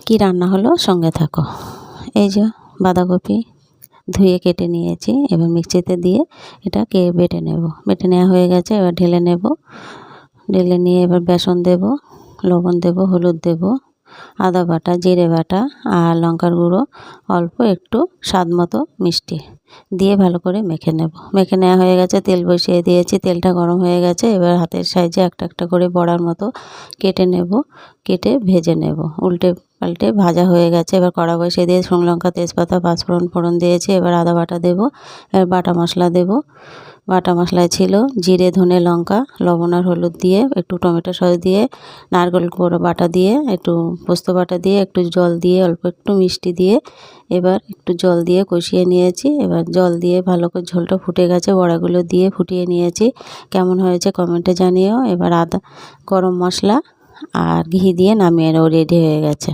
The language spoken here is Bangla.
কি রান্না হলো সঙ্গে থাকো। এই যে বাঁধাকপি ধুয়ে কেটে নিয়েছি, এবার মিক্সিতে দিয়ে এটাকে বেটে নেব। বেটে নেওয়া হয়ে গেছে, এবার ঢেলে নেব। ঢেলে নিয়ে এবার বেসন দেব, লবণ দেব, হলুদ দেব, আদা বাটা, জিরে বাটা আর লঙ্কার গুঁড়ো, অল্প একটু স্বাদ মতো মিষ্টি দিয়ে ভালো করে মেখে নেব। মেখে নেওয়া হয়ে গেছে, তেল বসিয়ে দিয়েছি, তেলটা গরম হয়ে গেছে। এবার হাতের সাইজে একটা একটা করে বড়ার মতো কেটে নেব, কেটে ভেজে নেব। উল্টে পাল্টে ভাজা হয়ে গেছে, এবার কড়া বসিয়ে দিয়ে শুকনো লঙ্কা, তেজপাতা, পাঁচফোড়ন ফোড়ন দিয়েছি। এবার আদা বাটা দেব, এবার বাটা মশলা দেব। বাটা মশলায় ছিল জিরে, ধনে, লঙ্কা, লবণ আর হলুদ দিয়ে, একটু টমেটো সস দিয়ে, নারকেল কোড়া বাটা দিয়ে, একটু পোস্ত বাটা দিয়ে, একটু জল দিয়ে, অল্প একটু মিষ্টি দিয়ে, এবার একটু জল দিয়ে কষিয়ে নিয়েছি। এবার জল দিয়ে ভালো করে ঝোলটা ফুটে গেছে, বড়াগুলো দিয়ে ফুটিয়ে নিয়েছি। কেমন হয়েছে কমেন্টে জানিও। এবার আদা, গরম মশলা আর ঘি দিয়ে নামিয়ে নেব, রেডি হয়ে গেছে।